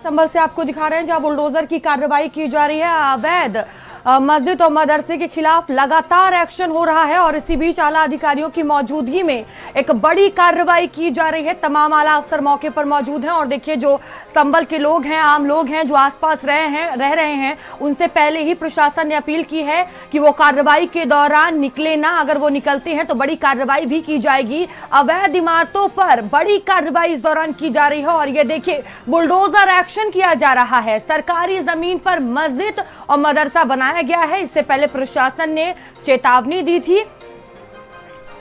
संभल से आपको दिखा रहे हैं जहां बुलडोजर की कार्रवाई की जा रही है। अवैध मस्जिद और मदरसे के खिलाफ लगातार एक्शन हो रहा है और इसी बीच आला अधिकारियों की मौजूदगी में एक बड़ी कार्रवाई की जा रही है। तमाम आला अफसर मौके पर मौजूद हैं और देखिए जो संभल के लोग हैं, आम लोग हैं जो आसपास रह रहे हैं, उनसे पहले ही प्रशासन ने अपील की है कि वो कार्रवाई के दौरान निकले ना। अगर वो निकलते हैं तो बड़ी कार्रवाई भी की जाएगी। अवैध इमारतों पर बड़ी कार्रवाई इस दौरान की जा रही है और ये देखिए बुलडोजर एक्शन किया जा रहा है। सरकारी जमीन पर मस्जिद और मदरसा बनाया गया है। इससे पहले प्रशासन ने चेतावनी दी थी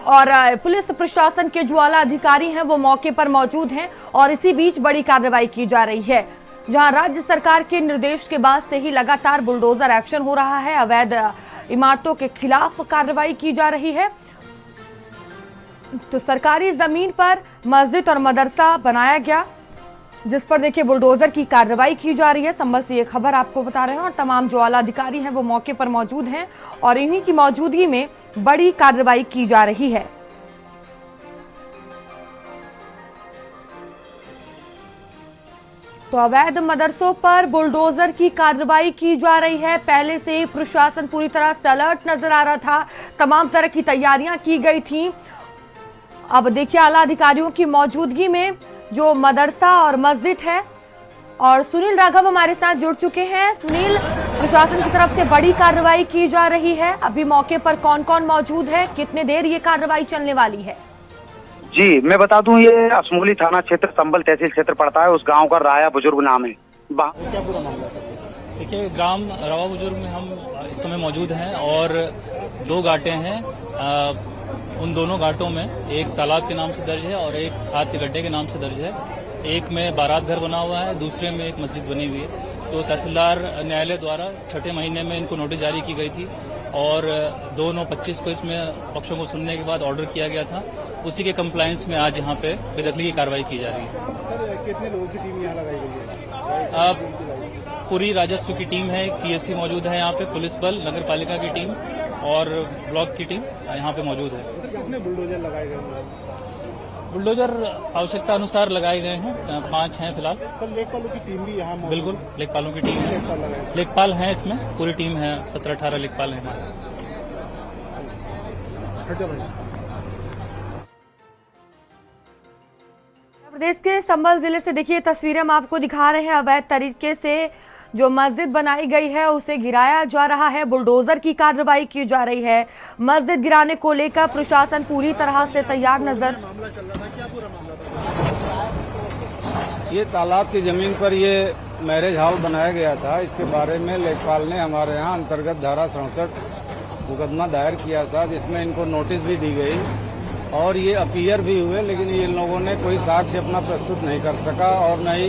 और पुलिस प्रशासन के जो आला अधिकारी हैं वो मौके पर मौजूद हैं और इसी बीच बड़ी कार्रवाई की जा रही है, जहां राज्य सरकार के निर्देश के बाद से ही लगातार बुलडोजर एक्शन हो रहा है। अवैध इमारतों के खिलाफ कार्रवाई की जा रही है। तो सरकारी जमीन पर मस्जिद और मदरसा बनाया गया, जिस पर देखिए बुलडोजर की कार्रवाई की जा रही है। संभल से ये खबर आपको बता रहे हैं और तमाम जो आला अधिकारी हैं वो मौके पर मौजूद हैं और इन्हीं की मौजूदगी में बड़ी कार्रवाई की जा रही है। तो अवैध मदरसों पर बुलडोजर की कार्रवाई की जा रही है। पहले से ही प्रशासन पूरी तरह से अलर्ट नजर आ रहा था, तमाम तरह की तैयारियां की गई थी। अब देखिए आला अधिकारियों की मौजूदगी में जो मदरसा और मस्जिद है और सुनील राघव हमारे साथ जुड़ चुके हैं। सुनील, प्रशासन की तरफ से बड़ी कार्रवाई की जा रही है, अभी मौके पर कौन कौन मौजूद है, कितने देर ये कार्रवाई चलने वाली है? जी मैं बता दूं, ये असमोली थाना क्षेत्र संभल तहसील क्षेत्र पड़ता है। उस गांव का राया बुजुर्ग नाम है। क्या पूरा मामला है? देखिए, ग्राम रावा बुजुर्ग में हम इस समय मौजूद हैं और 2 घाटें हैं। उन दोनों घाटों में एक तालाब के नाम से दर्ज है और एक खाद के गड्ढे के नाम से दर्ज है। एक में बारात घर बना हुआ है, दूसरे में एक मस्जिद बनी हुई है। तो तहसीलदार न्यायालय द्वारा 6ठे महीने में इनको नोटिस जारी की गई थी और 2/9/25 को इसमें पक्षों को सुनने के बाद ऑर्डर किया गया था। उसी के कंप्लायंस में आज यहाँ पे बेदखली की कार्रवाई की जा रही है। सर, कितने लोगों की टीम यहाँ लगाई गई है? पूरी राजस्व की टीम है, पीएससी मौजूद है यहाँ पे, पुलिस बल, नगर पालिका की टीम और ब्लॉक की टीम यहाँ पे मौजूद है। सर, कितने बुलडोजर लगाए गए हैं? बुलडोजर आवश्यकता अनुसार लगाए गए हैं, 5 हैं फिलहाल। सर, लेखपालों की टीम भी यहाँ मौजूद है? बिल्कुल, लेखपालों की टीम है, लेखपाल लगाए लेखपाल हैं इसमें, पूरी टीम है, 17-18 लेखपाल हैं हमारे। प्रदेश के संभल जिले से देखिए तस्वीरें हम आपको दिखा रहे हैं। अवैध तरीके से जो मस्जिद बनाई गई है उसे गिराया जा रहा है, बुलडोजर की कार्रवाई की जा रही है। मस्जिद गिराने को लेकर प्रशासन पूरी तरह से तैयार नजर। मामला चल रहा था, क्या पूरा मामला था? ये तालाब की जमीन पर ये मैरिज हॉल बनाया गया था। इसके बारे में लेखपाल ने हमारे यहाँ अंतर्गत धारा 67 मुकदमा दायर किया था, जिसमें इनको नोटिस भी दी गई और ये अपीयर भी हुए, लेकिन ये लोगों ने कोई साक्ष्य अपना प्रस्तुत नहीं कर सका और न ही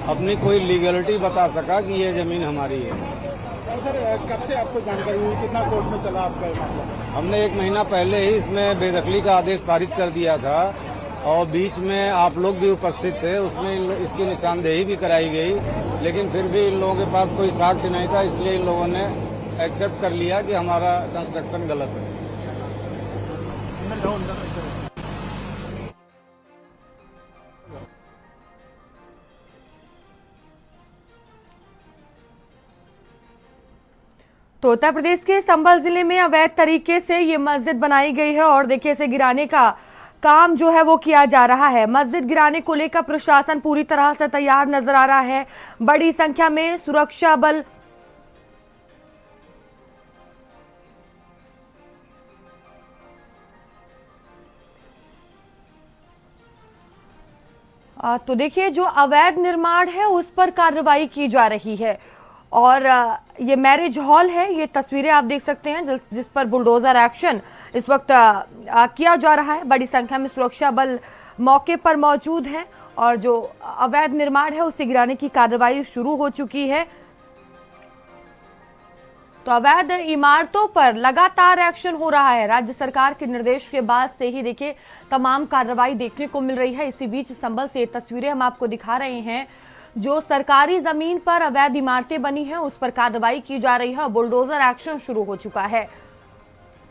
अपनी कोई लीगलिटी बता सका कि ये जमीन हमारी है। सर, कब से आपको जानकारी हुई? कितना कोर्ट में चला आपका मामला? हमने 1 महीना पहले ही इसमें बेदखली का आदेश पारित कर दिया था और बीच में आप लोग भी उपस्थित थे, उसमें इसकी निशानदेही भी कराई गई, लेकिन फिर भी इन लोगों के पास कोई साक्ष्य नहीं था, इसलिए इन लोगों ने एक्सेप्ट कर लिया कि हमारा कंस्ट्रक्शन गलत है। तो उत्तर प्रदेश के संभल जिले में अवैध तरीके से ये मस्जिद बनाई गई है और देखिए इसे गिराने का काम जो है वो किया जा रहा है। मस्जिद गिराने को लेकर प्रशासन पूरी तरह से तैयार नजर आ रहा है। बड़ी संख्या में सुरक्षा बल तो देखिए जो अवैध निर्माण है उस पर कार्रवाई की जा रही है और ये मैरिज हॉल है, ये तस्वीरें आप देख सकते हैं जिस पर बुलडोजर एक्शन इस वक्त किया जा रहा है। बड़ी संख्या में सुरक्षा बल मौके पर मौजूद हैं और जो अवैध निर्माण है उसे गिराने की कार्रवाई शुरू हो चुकी है। तो अवैध इमारतों पर लगातार एक्शन हो रहा है। राज्य सरकार के निर्देश के बाद से ही देखिए तमाम कार्रवाई देखने को मिल रही है। इसी बीच संभल से ये तस्वीरें हम आपको दिखा रहे हैं, जो सरकारी जमीन पर अवैध इमारतें बनी हैं उस पर कार्रवाई की जा रही है। बुलडोजर एक्शन शुरू हो चुका है।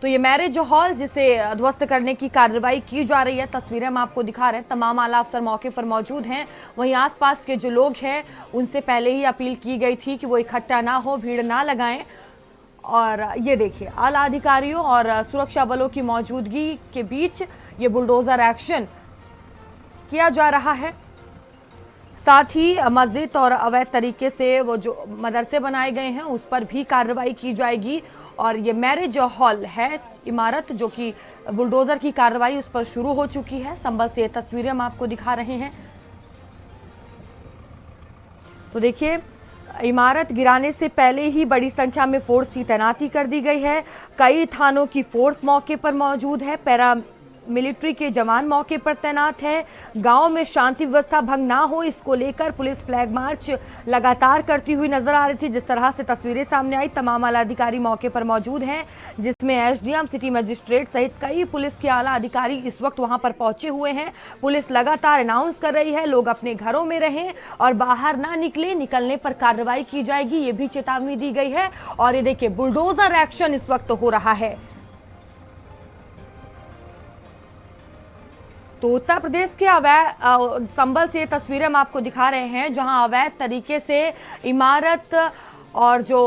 तो ये मैरिज हॉल जिसे ध्वस्त करने की कार्रवाई की जा रही है, तस्वीरें हम आपको दिखा रहे हैं। तमाम आला अफसर मौके पर मौजूद हैं। वहीं आसपास के जो लोग हैं उनसे पहले ही अपील की गई थी कि वो इकट्ठा ना हो, भीड़ ना लगाएं। और ये देखिए, आला अधिकारियों और सुरक्षा बलों की मौजूदगी के बीच ये बुलडोजर एक्शन किया जा रहा है। साथ ही मस्जिद और अवैध तरीके से वो जो मदरसे बनाए गए हैं उस पर भी कार्रवाई की जाएगी। और ये मैरिज हॉल है इमारत जो कि बुलडोजर की कार्रवाई उस पर शुरू हो चुकी है। संभल से ये तस्वीरें हम आपको दिखा रहे हैं। तो देखिए, इमारत गिराने से पहले ही बड़ी संख्या में फोर्स की तैनाती कर दी गई है। कई थानों की फोर्स मौके पर मौजूद है। पैरा मिलिट्री के जवान मौके पर तैनात हैं। गांव में शांति व्यवस्था भंग ना हो, इसको लेकर पुलिस फ्लैग मार्च लगातार करती हुई नजर आ रही थी। जिस तरह से तस्वीरें सामने आई, तमाम आला अधिकारी मौके पर मौजूद हैं, जिसमें एसडीएम, सिटी मजिस्ट्रेट सहित कई पुलिस के आला अधिकारी इस वक्त वहां पर पहुंचे हुए हैं। पुलिस लगातार अनाउंस कर रही है लोग अपने घरों में रहें और बाहर ना निकले, निकलने पर कार्रवाई की जाएगी, ये भी चेतावनी दी गई है। और ये देखिए, बुलडोजर एक्शन इस वक्त हो रहा है। तो उत्तर प्रदेश के अवैध संभल से ये तस्वीरें हम आपको दिखा रहे हैं, जहां अवैध तरीके से इमारत और जो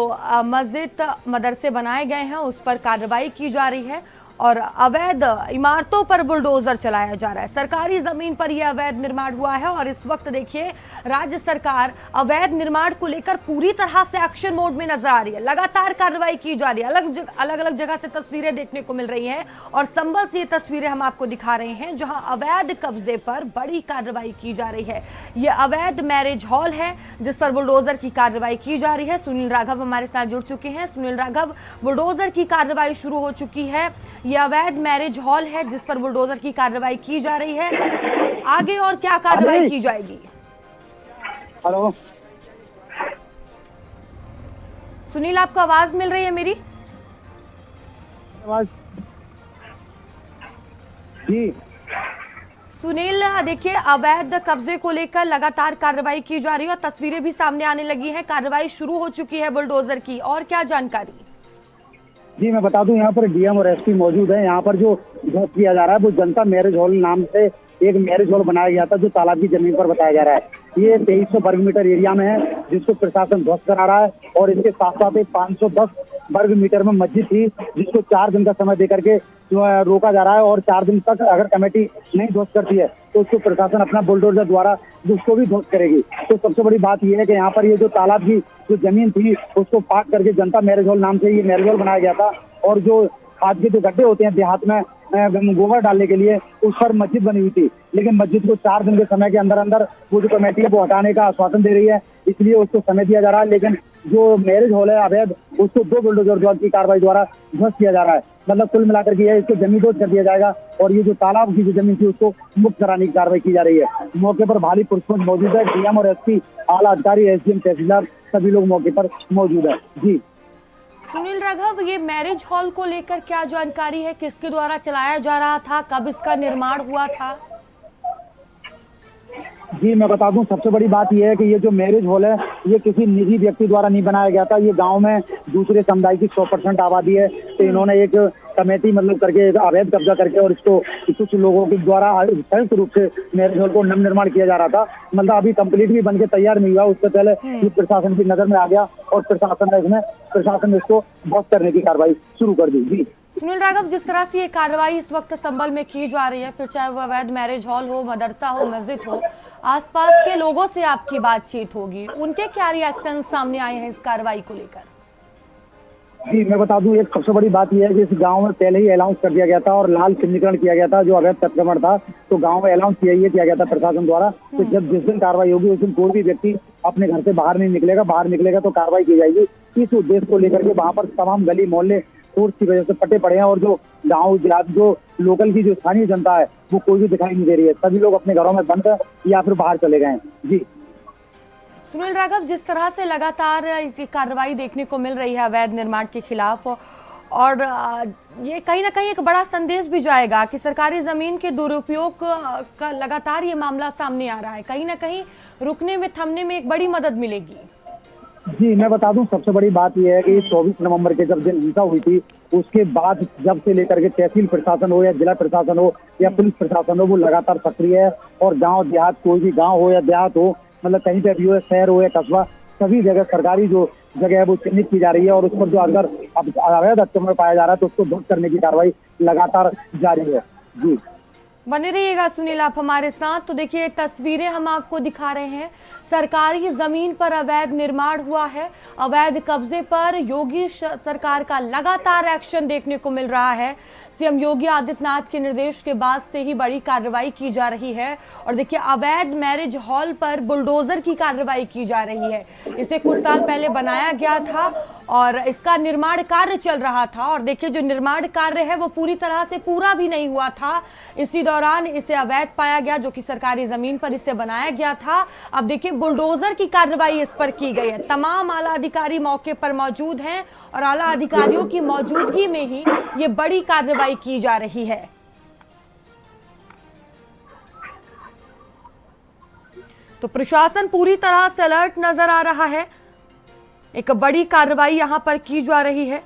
मस्जिद मदरसे बनाए गए हैं उस पर कार्रवाई की जा रही है और अवैध इमारतों पर बुलडोजर चलाया जा रहा है। सरकारी जमीन पर यह अवैध निर्माण हुआ है और इस वक्त देखिए, राज्य सरकार अवैध निर्माण को लेकर पूरी तरह से एक्शन मोड में नजर आ रही है। लगातार कार्रवाई की जा रही है। अलग अलग जगह से तस्वीरें देखने को मिल रही हैं और संभल से ये तस्वीरें हम आपको दिखा रहे हैं, जहां अवैध कब्जे पर बड़ी कार्रवाई की जा रही है। यह अवैध मैरिज हॉल है जिस पर बुलडोजर की कार्रवाई की जा रही है। सुनील राघव हमारे साथ जुड़ चुके हैं। सुनील राघव, बुलडोजर की कार्रवाई शुरू हो चुकी है। यह अवैध मैरिज हॉल है जिस पर बुलडोजर की कार्रवाई की जा रही है। आगे और क्या कार्रवाई की जाएगी? हेलो सुनील, आपको आवाज मिल रही है मेरी? आवाज जी। सुनील, देखिए, अवैध कब्जे को लेकर लगातार कार्रवाई की जा रही है और तस्वीरें भी सामने आने लगी हैं। कार्रवाई शुरू हो चुकी है बुलडोजर की, और क्या जानकारी? जी, मैं बता दूं, यहाँ पर डीएम और एसपी मौजूद है। यहाँ पर जो ध्वस्त किया जा रहा है वो जनता मैरिज हॉल नाम से एक मैरिज हॉल बनाया गया था जो तालाब की जमीन पर बताया जा रहा है। ये 2300 वर्ग मीटर एरिया में है जिसको प्रशासन ध्वस्त करा रहा है और इसके साथ साथ 510 वर्ग मीटर में मस्जिद थी जिसको 4 दिन का समय देकर के रोका जा रहा है और 4 दिन तक अगर कमेटी नहीं ध्वस्त करती है तो उसको प्रशासन अपना बुलडोजर द्वारा उसको भी ध्वस्त करेगी। तो सबसे बड़ी बात यह है कि यहाँ पर ये जो तालाब की जो जमीन थी उसको पाट करके जनता मैरिज हॉल नाम से ये मैरिज हॉल बनाया गया था और जो खाद के जो गड्ढे होते हैं देहात में गोबर डालने के लिए, उस पर मस्जिद बनी हुई थी। लेकिन मस्जिद को 4 दिन के समय के अंदर अंदर वो जो कमेटी है वो हटाने का आश्वासन दे रही है, इसलिए उसको समय दिया जा रहा है। लेकिन जो मैरिज हॉल है अवैध, उसको 2 बुलडोजर की कार्रवाई द्वारा ध्वस्त किया जा रहा है। मतलब कुल मिलाकर के इसको जमीन दोस्त कर दिया जाएगा और ये जो तालाब की जो जमीन थी उसको मुक्त कराने की कार्रवाई की जा रही है। मौके पर भारी पुलिस मौजूद है। डीएम और एसपी, आला अधिकारी, एसडीएम, तहसीलदार सभी लोग मौके पर मौजूद है। जी सुनील राघव, ये मैरिज हॉल को लेकर क्या जानकारी है? किसके द्वारा चलाया जा रहा था? कब इसका निर्माण हुआ था? जी, मैं बता दूं, सबसे बड़ी बात यह है कि ये जो मैरिज हॉल है ये किसी निजी व्यक्ति द्वारा नहीं बनाया गया था। ये गांव में दूसरे समुदाय की 100% आबादी है, तो इन्होंने एक कमेटी मतलब करके अवैध कब्जा करके और इसको कुछ लोगों के द्वारा संयुक्त रूप से मैरिज हॉल को नवनिर्माण किया जा रहा था। मतलब अभी कंप्लीट भी बनके तैयार नहीं हुआ, उससे पहले ये प्रशासन की नजर में आ गया और प्रशासन ने इसको ध्वस्त करने की कार्रवाई शुरू कर दी। जी सुनील राघव, जिस तरह से ये कार्रवाई इस वक्त संभल में की जा रही है, फिर चाहे वो अवैध मैरिज हॉल हो, मदरसा हो, मस्जिद हो, आसपास के लोगों से आपकी बातचीत होगी, उनके क्या रिएक्शन सामने आए हैं इस कार्रवाई को लेकर? जी, मैं बता दूं, एक सबसे बड़ी बात यह है कि इस गांव में पहले ही अनाउंस कर दिया गया था और लाल चिन्हीकरण किया गया था जो अवैध अतिक्रमण था, तो गांव में अनाउंस किया गया था प्रशासन द्वारा। तो जब जिस दिन कार्रवाई होगी उस दिन कोई भी व्यक्ति अपने घर से बाहर नहीं निकलेगा, बाहर निकलेगा तो कार्रवाई की जाएगी। इस उद्देश्य को लेकर के वहाँ पर तमाम गली मोहल्ले फोर्स की वजह से पटे पड़े हैं और जो गाँव देहात जो लोकल की जो स्थानीय जनता है वो कोई भी दिखाई नहीं दे रही है। सभी लोग अपने घरों में बंद है या फिर बाहर चले गए हैं। जी सुनील राघव, जिस तरह से लगातार इसकी कार्रवाई देखने को मिल रही है अवैध निर्माण के खिलाफ, और ये कहीं ना कहीं एक बड़ा संदेश भी जाएगा कि सरकारी जमीन के दुरुपयोग का लगातार ये मामला सामने आ रहा है, कहीं ना कहीं रुकने में, थमने में एक बड़ी मदद मिलेगी। जी, मैं बता दूं, सबसे बड़ी बात यह है कि 24 नवंबर के जब दिन हिंसा हुई थी उसके बाद जब से लेकर के तहसील प्रशासन हो या जिला प्रशासन हो या पुलिस प्रशासन हो, वो लगातार सक्रिय है। और गांव देहात, कोई भी गांव हो या देहात हो, मतलब कहीं पे भी हो, शहर हो या कस्बा, सभी जगह सरकारी जो जगह है वो चिन्हित की जा रही है। और उस पर जो अगर अवैध अतिक्रमण पाया जा रहा है तो उसको ध्वस्त करने की कार्रवाई लगातार जारी है। जी, बने रहिएगा सुनील आप हमारे साथ। तो देखिए तस्वीरें हम आपको दिखा रहे हैं, सरकारी जमीन पर अवैध निर्माण हुआ है। अवैध कब्जे पर योगी सरकार का लगातार एक्शन देखने को मिल रहा है। सीएम योगी आदित्यनाथ के निर्देश के बाद से ही बड़ी कार्रवाई की जा रही है। और देखिए अवैध मैरिज हॉल पर बुलडोजर की कार्रवाई की जा रही है। इसे कुछ साल पहले बनाया गया था और इसका निर्माण कार्य चल रहा था। और देखिए जो निर्माण कार्य है वो पूरी तरह से पूरा भी नहीं हुआ था। इसी दौरान इसे अवैध पाया गया, जो कि सरकारी जमीन पर इसे बनाया गया था। अब देखिए बुलडोजर की कार्रवाई इस पर की गई है। तमाम आला अधिकारी मौके पर मौजूद हैं और आला अधिकारियों की मौजूदगी में ही ये बड़ी कार्रवाई की जा रही है। तो प्रशासन पूरी तरह से अलर्ट नजर आ रहा है। एक बड़ी कार्रवाई यहां पर की जा रही है।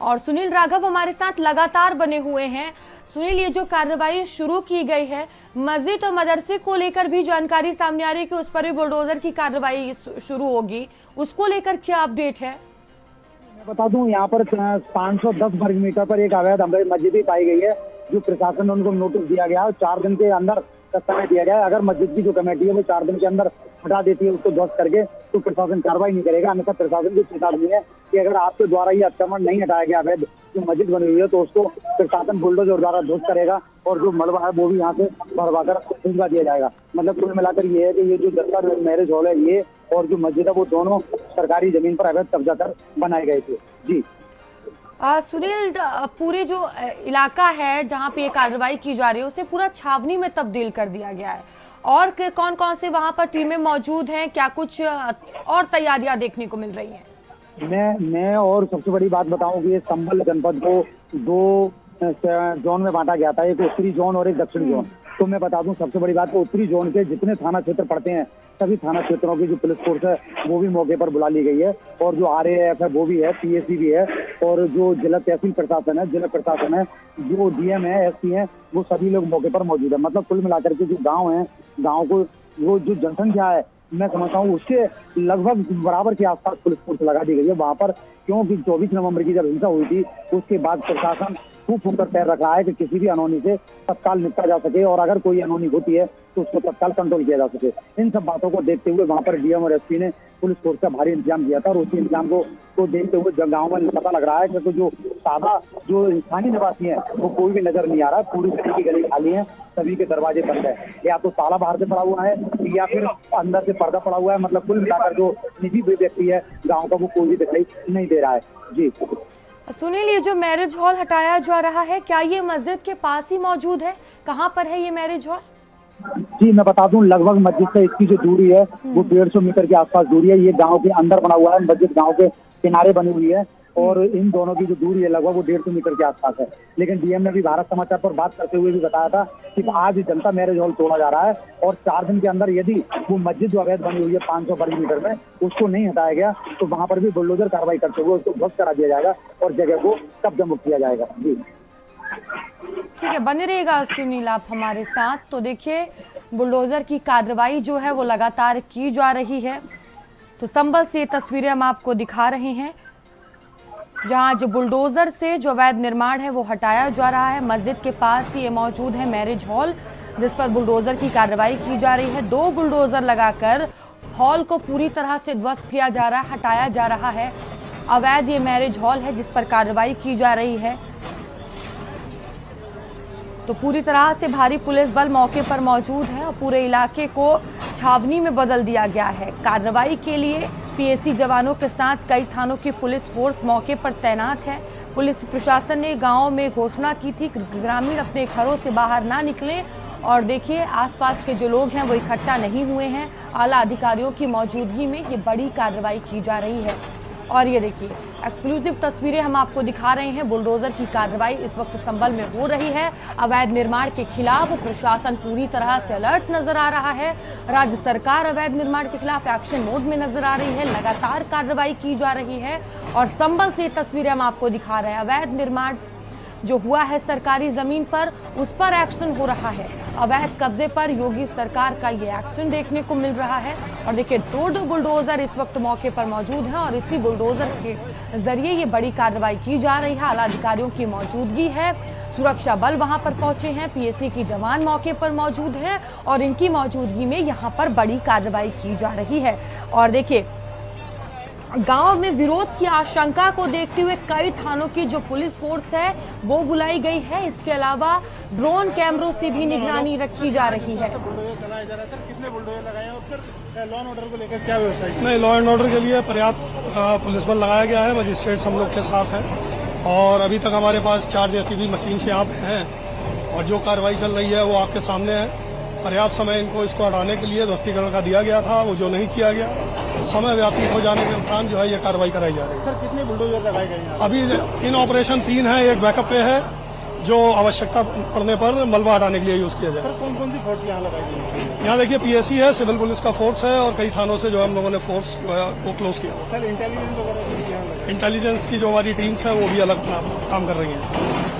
और सुनील राघव हमारे साथ लगातार बने हुए हैं। सुनील, ये जो कार्रवाई शुरू की गई है, मस्जिद और मदरसे को लेकर भी जानकारी सामने आ रही है कि उस पर भी बुलडोजर की कार्रवाई शुरू होगी, उसको लेकर क्या अपडेट है? मैं बता दूं, यहाँ पर 510 वर्ग मीटर पर एक अवैध मस्जिद पाई गई है, जो प्रशासन ने उनको नोटिस दिया गया है। 4 दिन के अंदर का समय दिया गया है। अगर मस्जिद की जो कमेटी है वो 4 दिन के अंदर हटा देती है उसको ध्वस्त करके, तो प्रशासन कार्रवाई नहीं करेगा। अन्यथा प्रशासन की चेतावनी है कि अगर आपके द्वारा ये अतिक्रमण नहीं हटाया गया अवैध जो मस्जिद बनी हुई है, तो उसको प्रशासन बुलडोजर द्वारा ध्वस्त करेगा और जो मलबा है वो भी यहाँ से भरवा कर भिजवा दिया जाएगा। मतलब कुल मिलाकर ये है कि ये जो जनता मैरिज हॉल है ये और जो मस्जिद है वो दोनों सरकारी जमीन पर अवैध कब्जा कर बनाए गए थे। जी सुनील, पूरे जो इलाका है जहां पे ये कार्रवाई की जा रही है उसे पूरा छावनी में तब्दील कर दिया गया है। और कौन कौन से वहां पर टीमें मौजूद हैं, क्या कुछ और तैयारियां देखने को मिल रही हैं? मैं और सबसे बड़ी बात बताऊं कि संभल जनपद को 2 जोन में बांटा गया था, एक उत्तरी जोन और एक दक्षिणी जोन। तो मैं बता दूं सबसे बड़ी बात, तो उत्तरी जोन के जितने थाना क्षेत्र पड़ते हैं सभी थाना क्षेत्रों की जो पुलिस फोर्स है वो भी मौके पर बुला ली गई है। और जो RAF है वो भी है, PSC भी है, और जो जिला तहसील प्रशासन है, जिला प्रशासन है, जो DM है, SP है, वो सभी लोग मौके पर मौजूद है। मतलब कुल मिलाकर के जो गाँव है, गाँव को वो जो जनसंख्या है मैं समझता हूँ उसके लगभग बराबर के आसपास पुलिस फोर्स लगा दी गई है वहां पर। क्योंकि 24 नवंबर की जब हिंसा हुई थी उसके बाद प्रशासन फूंक फूंक कर पैर रख रहा है कि किसी भी अनहोनी से तत्काल निपटा जा सके, और अगर कोई अनहोनी होती है तो उसको तत्काल कंट्रोल किया जा सके। इन सब बातों को देखते हुए वहां पर DM और SP ने पुलिस फोर्स का भारी इंतजाम किया था। और उसी इंतजाम को देखते हुए जब गाँव में पता लग रहा है कि जो सादा जो स्थानीय निवासी है वो कोई भी नजर नहीं आ रहा, पूरी तरह की गली खाली है, सभी के दरवाजे बंद है, या तो ताला बाहर से पड़ा हुआ है या फिर अंदर से पर्दा पड़ा हुआ है। मतलब कुल मिलाकर जो निजी व्यक्ति है गाँव का वो कोई भी दिखाई नहीं दे रहा है। जी सुनील, ये जो मैरिज हॉल हटाया जा रहा है क्या ये मस्जिद के पास ही मौजूद है? कहाँ पर है ये मैरिज हॉल? जी मैं बता दूं, लगभग मस्जिद से इसकी जो दूरी है वो 150 मीटर के आसपास दूरी है। ये गांव के अंदर बना हुआ है, मस्जिद गांव के किनारे बनी हुई है, और इन दोनों की जो दूरी है लगभग वो 150 मीटर के आसपास है। लेकिन DM ने भी भारत समाचार पर बात करते हुए भी बताया था कि आज जनता मैरिज हॉल तोड़ा जा रहा है और 4 दिन के अंदर यदि वो मस्जिद जो अवैध बनी हुई है 500 वर्ग मीटर में उसको नहीं हटाया गया तो वहां पर भी बुलडोजर कार्रवाई करते हुए उसको ध्वस्त करा दिया जाएगा और जगह को कब्जा मुक्त किया जाएगा। जी ठीक है, बने रहिएगा सुनील आप हमारे साथ। तो देखिए बुलडोजर की कार्रवाई जो है वो लगातार की जा रही है। तो संभल से ये तस्वीरें हम आपको दिखा रहे हैं जहां जो बुलडोजर से जो अवैध निर्माण है वो हटाया जा रहा है। मस्जिद के पास ही ये मौजूद है मैरिज हॉल, जिस पर बुलडोजर की कार्रवाई की जा रही है। 2 बुलडोजर लगाकर हॉल को पूरी तरह से ध्वस्त किया जा रहा है, हटाया जा रहा है। अवैध ये मैरिज हॉल है जिस पर कार्रवाई की जा रही है। तो पूरी तरह से भारी पुलिस बल मौके पर मौजूद है और पूरे इलाके को छावनी में बदल दिया गया है। कार्रवाई के लिए PSC जवानों के साथ कई थानों की पुलिस फोर्स मौके पर तैनात है। पुलिस प्रशासन ने गांव में घोषणा की थी कि ग्रामीण अपने घरों से बाहर ना निकलें, और देखिए आसपास के जो लोग हैं वो इकट्ठा नहीं हुए हैं। आला अधिकारियों की मौजूदगी में ये बड़ी कार्रवाई की जा रही है। और ये देखिए एक्सक्लूसिव तस्वीरें हम आपको दिखा रहे हैं। बुलडोजर की कार्रवाई इस वक्त संभल में हो रही है। अवैध निर्माण के खिलाफ प्रशासन पूरी तरह से अलर्ट नजर आ रहा है। राज्य सरकार अवैध निर्माण के खिलाफ एक्शन मोड में नजर आ रही है। लगातार कार्रवाई की जा रही है और संभल से तस्वीरें हम आपको दिखा रहे हैं। अवैध निर्माण जो हुआ है सरकारी जमीन पर, उस पर एक्शन हो रहा है। अवैध कब्जे पर योगी सरकार का ये एक्शन देखने को मिल रहा है। और देखिए 2 बुलडोजर इस वक्त मौके पर मौजूद हैं और इसी बुलडोजर के जरिए ये बड़ी कार्रवाई की जा रही है। आला अधिकारियों की मौजूदगी है, सुरक्षा बल वहां पर पहुंचे हैं, पीएसी की जवान मौके पर मौजूद हैं और इनकी मौजूदगी में यहां पर बड़ी कार्रवाई की जा रही है। और देखिए गांव में विरोध की आशंका को देखते हुए कई थानों की जो पुलिस फोर्स है वो बुलाई गई है। इसके अलावा ड्रोन कैमरों से भी निगरानी रखी जा रही है। बुलडोजर चलाया जा रहा है सर, कितने बुलडोजर लगाए हैं और सर लॉ एंड ऑर्डर को लेकर क्या व्यवस्था है? नहीं, लॉ एंड ऑर्डर के लिए पर्याप्त पुलिस बल लगाया गया है। मजिस्ट्रेट्स हम लोग के साथ हैं और अभी तक हमारे पास 4 जेसीबी मशीन यहाँ पे हैं और जो कार्रवाई चल रही है वो आपके सामने है। पर्याप्त समय इनको इसको हटाने के लिए ध्वस्तीकरण का दिया गया था, वो जो नहीं किया गया। समय व्यतीत हो जाने के उपरांत जो है ये कार्रवाई कराई जा रही है। सर कितने बुलडोजर लगाए गए हैं? अभी इन ऑपरेशन 3 है, एक बैकअप पे है जो आवश्यकता पड़ने पर मलबा हटाने के लिए यूज किया जाए। सर कौन कौन सी फोर्स यहाँ लगाई गई है? यहाँ देखिए पीएसी है, सिविल पुलिस का फोर्स है और कई थानों से जो हम लोगों ने फोर्स जो है वो क्लोज किया हुआ है। सर इंटेलिजेंस वगैरह भी यहाँ लगाए? इंटेलिजेंस की जो हमारी टीम्स हैं वो भी अलग काम कर रही हैं।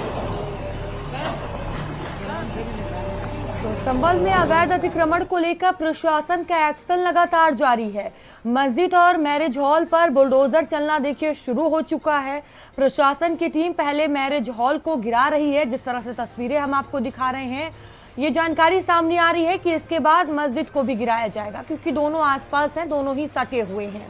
तो संभल में अवैध अतिक्रमण को लेकर प्रशासन का एक्शन लगातार जारी है। मस्जिद और मैरिज हॉल पर बुलडोजर चलना देखिए शुरू हो चुका है। प्रशासन की टीम पहले मैरिज हॉल को गिरा रही है, जिस तरह से तस्वीरें हम आपको दिखा रहे हैं। ये जानकारी सामने आ रही है कि इसके बाद मस्जिद को भी गिराया जाएगा, क्योंकि दोनों आसपास हैं, दोनों ही सटे हुए हैं।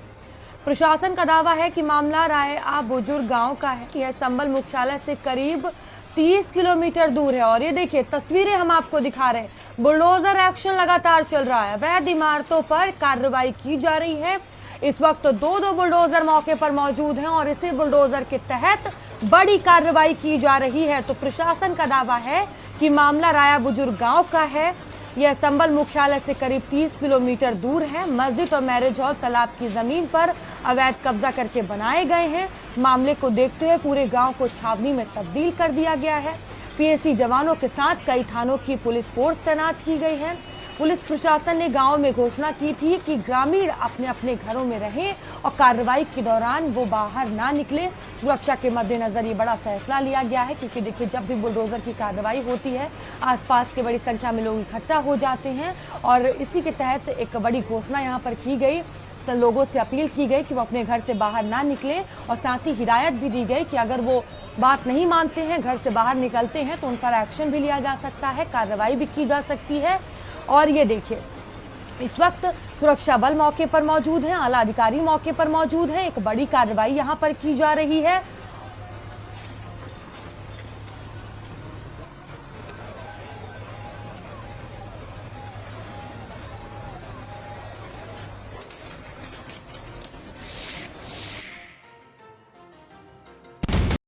प्रशासन का दावा है कि मामला राय आ बुजुर्ग गांव का है। यह संभल मुख्यालय से करीब 30 किलोमीटर दूर है। और ये देखिए तस्वीरें हम आपको दिखा रहे हैं। बुलडोजर एक्शन लगातार चल रहा है। अवैध इमारतों पर कार्रवाई की जा रही है। इस वक्त 2 बुलडोजर मौके पर मौजूद हैं और इसी बुलडोजर के तहत बड़ी कार्रवाई की जा रही है। तो प्रशासन का दावा है कि मामला राया बुजुर्ग गांव का है। यह संभल मुख्यालय से करीब 30 किलोमीटर दूर है। मस्जिद और मैरिज हॉल तालाब की जमीन पर अवैध कब्जा करके बनाए गए हैं। मामले को देखते हुए पूरे गांव को छावनी में तब्दील कर दिया गया है। पीएसी जवानों के साथ कई थानों की पुलिस फोर्स तैनात की गई है। पुलिस प्रशासन ने गांव में घोषणा की थी कि ग्रामीण अपने अपने घरों में रहें और कार्रवाई के दौरान वो बाहर ना निकले। सुरक्षा के मद्देनजर ये बड़ा फैसला लिया गया है, क्योंकि देखिए जब भी बुलडोजर की कार्रवाई होती है आसपास के बड़ी संख्या में लोग इकट्ठा हो जाते हैं और इसी के तहत एक बड़ी घोषणा यहाँ पर की गई। तो लोगों से अपील की गई कि वो अपने घर से बाहर ना निकलें और साथ ही हिदायत भी दी गई कि अगर वो बात नहीं मानते हैं, घर से बाहर निकलते हैं, तो उन पर एक्शन भी लिया जा सकता है, कार्रवाई भी की जा सकती है। और ये देखिए इस वक्त सुरक्षा बल मौके पर मौजूद हैं, आला अधिकारी मौके पर मौजूद हैं। एक बड़ी कार्रवाई यहाँ पर की जा रही है।